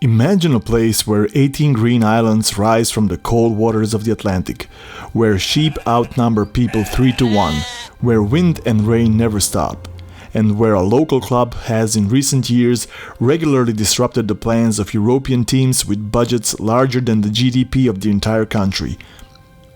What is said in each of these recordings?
Imagine a place where 18 green islands rise from the cold waters of the Atlantic, where sheep outnumber people 3 to 1, where wind and rain never stop, and where a local club has in recent years regularly disrupted the plans of European teams with budgets larger than the GDP of the entire country.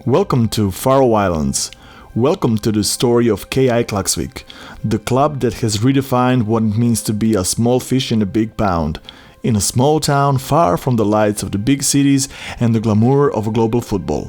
Welcome to Faroe Islands. Welcome to the story of KÍ Klaksvík, the club that has redefined what it means to be a small fish in a big pond, in a small town far from the lights of the big cities and the glamour of global football.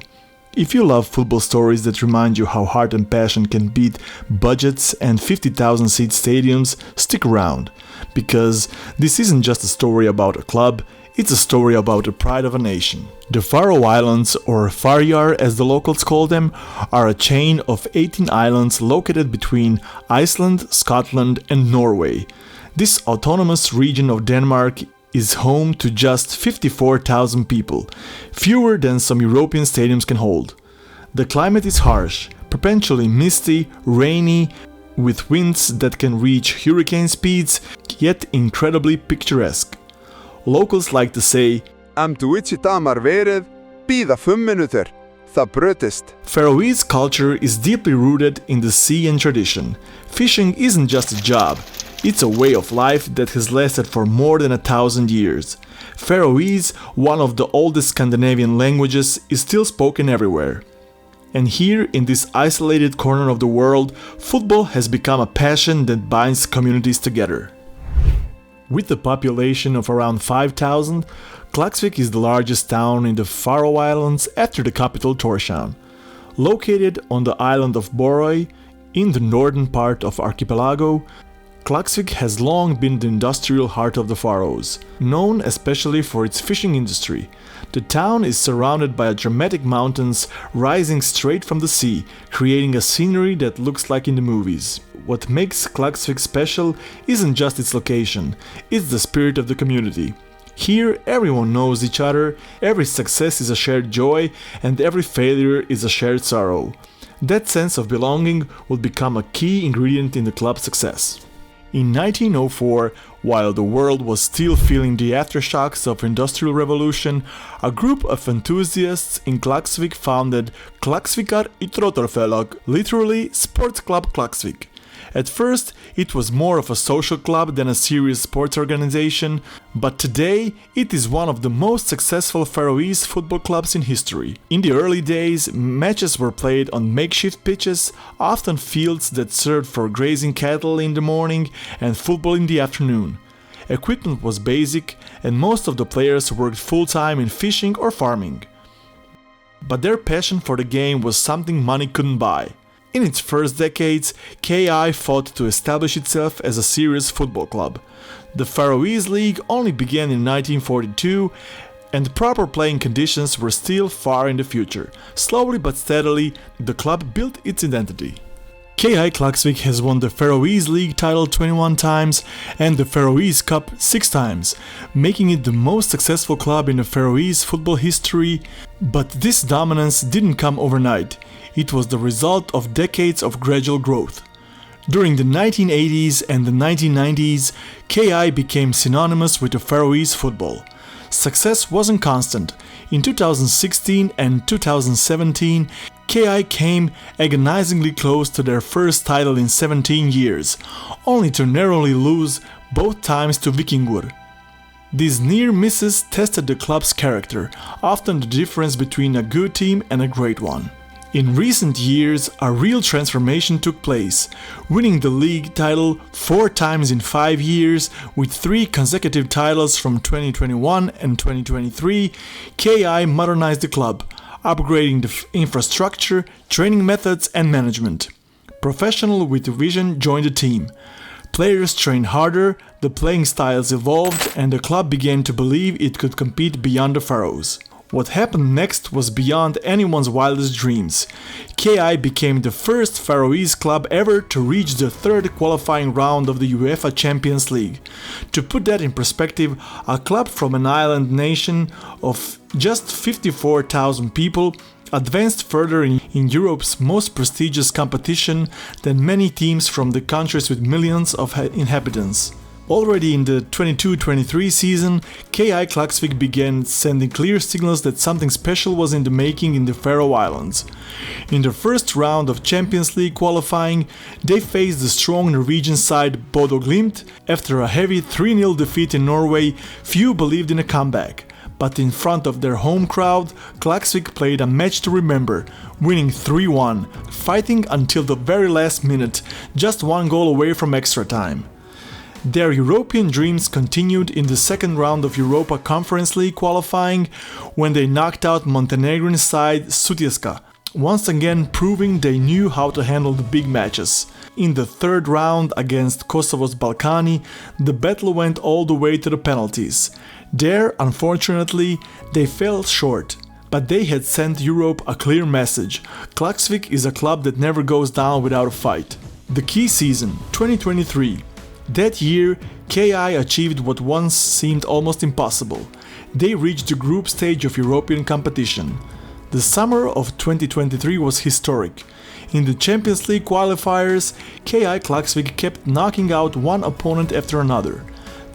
If you love football stories that remind you how heart and passion can beat budgets and 50,000-seat stadiums, stick around, because this isn't just a story about a club, it's a story about the pride of a nation. The Faroe Islands, or Faryar as the locals call them, are a chain of 18 islands located between Iceland, Scotland and Norway. This autonomous region of Denmark is home to just 54,000 people, fewer than some European stadiums can hold. The climate is harsh, perpetually misty, rainy, with winds that can reach hurricane speeds, yet incredibly picturesque. Locals like to say, Faroese culture is deeply rooted in the sea and tradition. Fishing isn't just a job. It's a way of life that has lasted for more than 1,000 years. Faroese, one of the oldest Scandinavian languages, is still spoken everywhere. And here, in this isolated corner of the world, football has become a passion that binds communities together. With a population of around 5,000, Klaksvik is the largest town in the Faroe Islands after the capital Tórshavn. Located on the island of Borøy, in the northern part of archipelago, Klaksvik has long been the industrial heart of the Faroes, known especially for its fishing industry. The town is surrounded by dramatic mountains rising straight from the sea, creating a scenery that looks like in the movies. What makes Klaksvik special isn't just its location, it's the spirit of the community. Here everyone knows each other, every success is a shared joy, and every failure is a shared sorrow. That sense of belonging will become a key ingredient in the club's success. In 1904, while the world was still feeling the aftershocks of Industrial Revolution, a group of enthusiasts in Klaksvik founded Klaksvikar Íþróttafélag, literally Sports Club Klaksvik. At first, it was more of a social club than a serious sports organization, but today it is one of the most successful Faroese football clubs in history. In the early days, matches were played on makeshift pitches, often fields that served for grazing cattle in the morning and football in the afternoon. Equipment was basic, and most of the players worked full-time in fishing or farming. But their passion for the game was something money couldn't buy. In its first decades, KÍ fought to establish itself as a serious football club. The Faroese League only began in 1942, and proper playing conditions were still far in the future. Slowly but steadily, the club built its identity. KÍ Klaksvík has won the Faroese League title 21 times and the Faroese Cup 6 times, making it the most successful club in the Faroese football history. But this dominance didn't come overnight. It was the result of decades of gradual growth. During the 1980s and the 1990s, KÍ became synonymous with the Faroese football. Success wasn't constant. In 2016 and 2017, KÍ came agonizingly close to their first title in 17 years, only to narrowly lose both times to Víkingur. These near misses tested the club's character, often the difference between a good team and a great one. In recent years, a real transformation took place, winning the league title 4 times in 5 years, with 3 consecutive titles from 2021 and 2023. KÍ modernized the club, upgrading the infrastructure, training methods and management. Professionals with vision joined the team. Players trained harder, the playing styles evolved, and the club began to believe it could compete beyond the Faroes. What happened next was beyond anyone's wildest dreams. KÍ became the first Faroese club ever to reach the 3rd qualifying round of the UEFA Champions League. To put that in perspective, a club from an island nation of just 54,000 people advanced further in Europe's most prestigious competition than many teams from the countries with millions of inhabitants. Already in the 22-23 season, KÍ Klaksvík began sending clear signals that something special was in the making in the Faroe Islands. In the first round of Champions League qualifying, they faced the strong Norwegian side Bodo Glimt. After a heavy 3-0 defeat in Norway, few believed in a comeback. But in front of their home crowd, Klaksvik played a match to remember, winning 3-1, fighting until the very last minute, just one goal away from extra time. Their European dreams continued in the second round of Europa Conference League qualifying when they knocked out Montenegrin side Sutjeska, once again proving they knew how to handle the big matches. In the third round against Kosovo's Balkani, the battle went all the way to the penalties. There, unfortunately, they fell short, but they had sent Europe a clear message: Klaksvik is a club that never goes down without a fight. The KÍ season, 2023. That year, KÍ achieved what once seemed almost impossible. They reached the group stage of European competition. The summer of 2023 was historic. In the Champions League qualifiers, KÍ Klaksvík kept knocking out one opponent after another.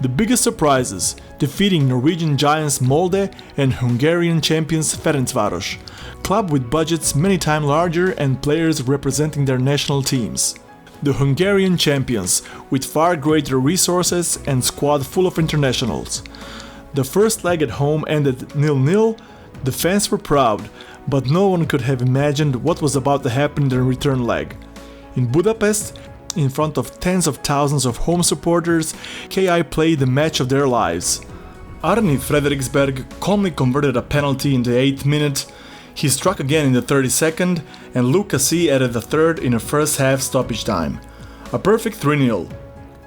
The biggest surprises, defeating Norwegian giants Molde and Hungarian champions Ferencváros, club with budgets many times larger and players representing their national teams. The Hungarian champions, with far greater resources and squad full of internationals. The first leg at home ended 0-0. The fans were proud, but no one could have imagined what was about to happen in the return leg. In Budapest, in front of tens of thousands of home supporters, KÍ played the match of their lives. Árni Frederiksberg calmly converted a penalty in the 8th minute. He struck again in the 32nd, and Lucasi added the third in the first half stoppage time. A perfect 3-0.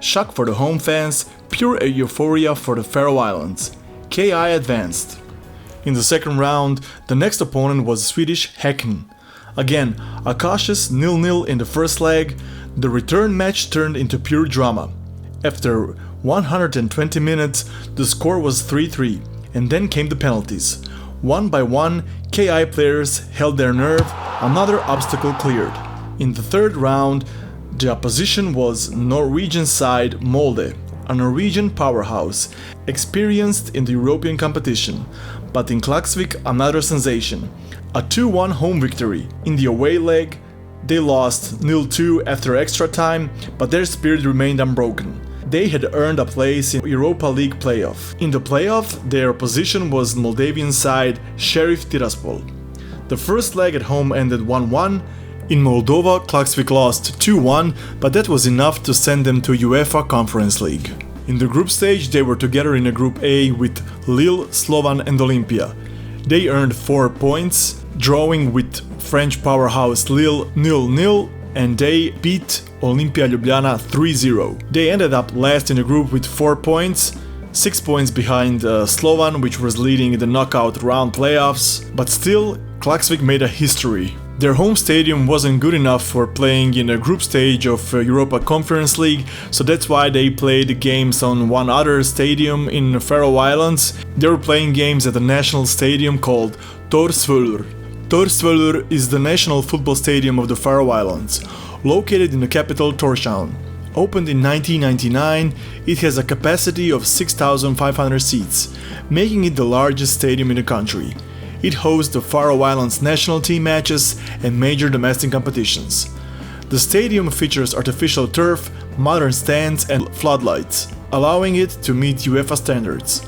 Shock for the home fans, pure euphoria for the Faroe Islands. KÍ advanced. In the second round, the next opponent was Swedish Häcken. Again, a cautious 0-0 in the first leg. The return match turned into pure drama. After 120 minutes, the score was 3-3, and then came the penalties. One by one, KÍ players held their nerve, another obstacle cleared. In the third round, the opposition was Norwegian side Molde, a Norwegian powerhouse, experienced in the European competition, but in Klaksvik another sensation. A 2-1 home victory. In the away leg, they lost 0-2 after extra time, but their spirit remained unbroken. They had earned a place in Europa League playoff. In the playoff, their opposition was Moldavian side Sheriff Tiraspol. The first leg at home ended 1-1. In Moldova, Klaksvik lost 2-1, but that was enough to send them to UEFA Conference League. In the group stage, they were together in a group A with Lille, Slovan and Olympia. They earned 4 points, drawing with French powerhouse Lille 0-0, and they beat Olympia Ljubljana 3-0. They ended up last in the group with 4 points, 6 points behind Slovan, which was leading the knockout round playoffs, but still, Klaksvik made a history. Their home stadium wasn't good enough for playing in a group stage of Europa Conference League, so that's why they played games on one other stadium in the Faroe Islands. They were playing games at a national stadium called Tórsvöllur. Tórsvöllur is the national football stadium of the Faroe Islands, located in the capital Tórshavn. Opened in 1999, it has a capacity of 6,500 seats, making it the largest stadium in the country. It hosts the Faroe Islands national team matches and major domestic competitions. The stadium features artificial turf, modern stands and floodlights, allowing it to meet UEFA standards.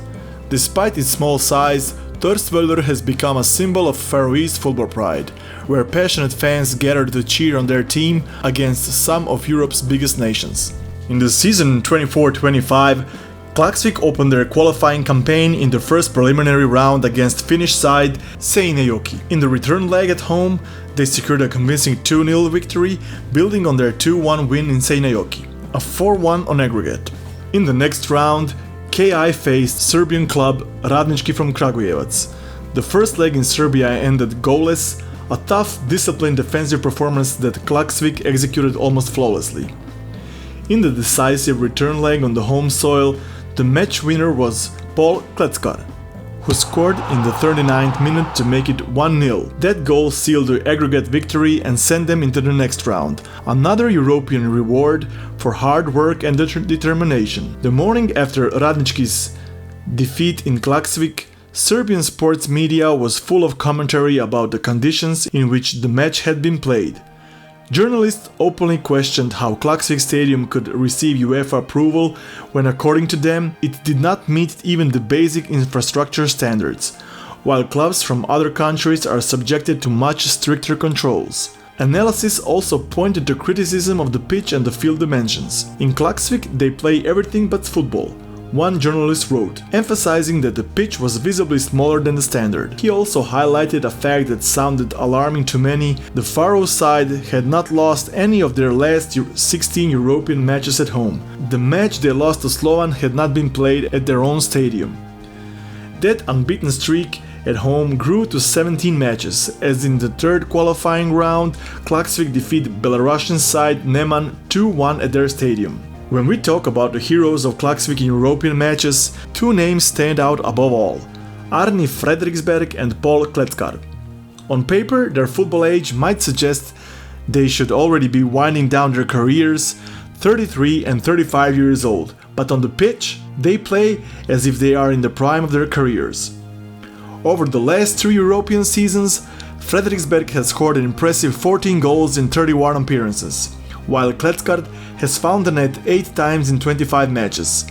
Despite its small size, Tórsvöllur has become a symbol of Faroese football pride, where passionate fans gather to cheer on their team against some of Europe's biggest nations. In the season 24-25, Klaksvik opened their qualifying campaign in the first preliminary round against Finnish side Seinäjoki. In the return leg at home, they secured a convincing 2-0 victory, building on their 2-1 win in Seinäjoki, a 4-1 on aggregate. In the next round, KÍ faced Serbian club Radnički from Kragujevac. The first leg in Serbia ended goalless, a tough, disciplined defensive performance that Klaksvik executed almost flawlessly. In the decisive return leg on the home soil, the match winner was Páll Klettskard, who scored in the 39th minute to make it 1-0. That goal sealed the aggregate victory and sent them into the next round. Another European reward for hard work and determination. The morning after Radnički's defeat in Klaksvik, Serbian sports media was full of commentary about the conditions in which the match had been played. Journalists openly questioned how Klaksvik Stadium could receive UEFA approval when, according to them, it did not meet even the basic infrastructure standards, while clubs from other countries are subjected to much stricter controls. Analysis also pointed to criticism of the pitch and the field dimensions. In Klaksvik, they play everything but football, one journalist wrote, emphasizing that the pitch was visibly smaller than the standard. He also highlighted a fact that sounded alarming to many: the Faroe side had not lost any of their last 16 European matches at home. The match they lost to Slovan had not been played at their own stadium. That unbeaten streak at home grew to 17 matches, as in the third qualifying round, Klaksvik defeated Belarusian side Neman 2-1 at their stadium. When we talk about the heroes of Klaksvik in European matches, two names stand out above all: Árni Frederiksberg and Páll Klettskard. On paper, their football age might suggest they should already be winding down their careers, 33 and 35 years old, but on the pitch, they play as if they are in the prime of their careers. Over the last 3 European seasons, Frederiksberg has scored an impressive 14 goals in 31 appearances, while Klettskard has found the net 8 times in 25 matches.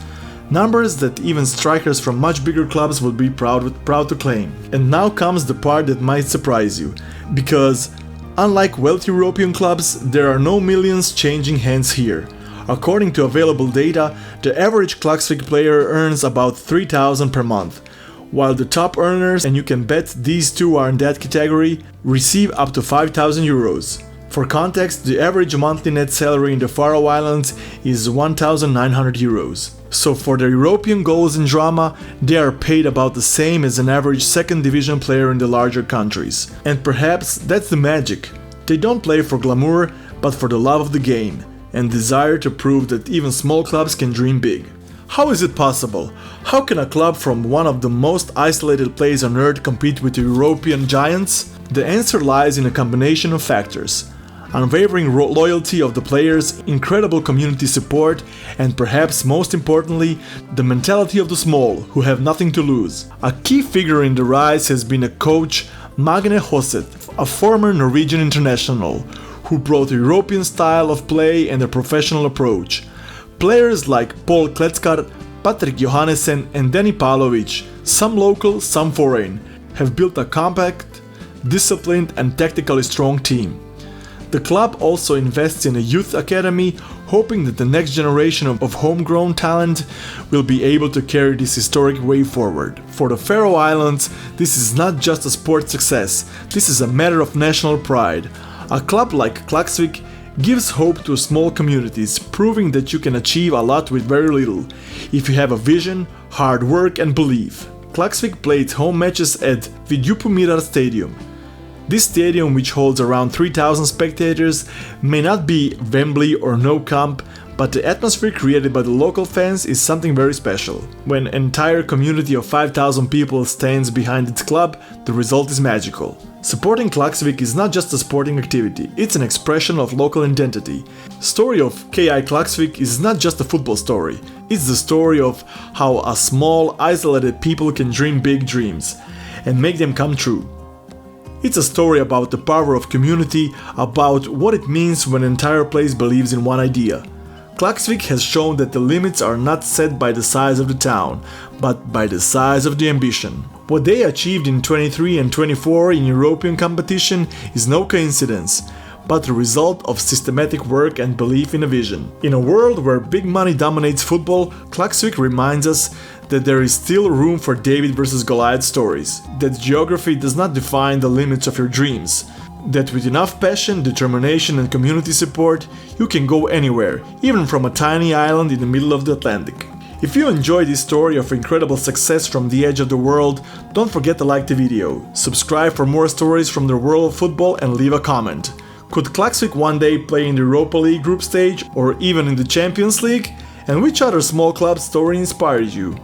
Numbers that even strikers from much bigger clubs would be proud to claim. And now comes the part that might surprise you, because unlike wealthy European clubs, there are no millions changing hands here. According to available data, the average Klaksvik player earns about 3,000 per month, while the top earners, and you can bet these two are in that category, receive up to 5,000 euros. For context, the average monthly net salary in the Faroe Islands is 1,900 euros. So for the European goals and drama, they are paid about the same as an average second division player in the larger countries. And perhaps that's the magic. They don't play for glamour, but for the love of the game, and desire to prove that even small clubs can dream big. How is it possible? How can a club from one of the most isolated places on earth compete with the European giants? The answer lies in a combination of factors: unwavering loyalty of the players, incredible community support, and perhaps most importantly, the mentality of the small, who have nothing to lose. A key figure in the rise has been a coach, Magne Hoseth, a former Norwegian international, who brought a European style of play and a professional approach. Players like Páll Klettskard, Patrik Johannesen and Denny Pavlovic, some local, some foreign, have built a compact, disciplined and tactically strong team. The club also invests in a youth academy, hoping that the next generation of homegrown talent will be able to carry this historic way forward. For the Faroe Islands, this is not just a sports success, this is a matter of national pride. A club like Klaksvik gives hope to small communities, proving that you can achieve a lot with very little, if you have a vision, hard work and belief. Klaksvik played home matches at Vidjupimirar Stadium. This stadium, which holds around 3,000 spectators, may not be Wembley or No Camp, but the atmosphere created by the local fans is something very special. When an entire community of 5,000 people stands behind its club, the result is magical. Supporting Klaksvik is not just a sporting activity, it's an expression of local identity. Story of KÍ Klaksvík is not just a football story, it's the story of how a small, isolated people can dream big dreams and make them come true. It's a story about the power of community, about what it means when an entire place believes in one idea. Klaksvik has shown that the limits are not set by the size of the town, but by the size of the ambition. What they achieved in 23 and 24 in European competition is no coincidence, but the result of systematic work and belief in a vision. In a world where big money dominates football, Klaksvik reminds us that there is still room for David versus Goliath stories, that geography does not define the limits of your dreams, that with enough passion, determination and community support, you can go anywhere, even from a tiny island in the middle of the Atlantic. If you enjoyed this story of incredible success from the edge of the world, don't forget to like the video, subscribe for more stories from the world of football and leave a comment. Could Klaksvik one day play in the Europa League group stage or even in the Champions League? And which other small club story inspired you?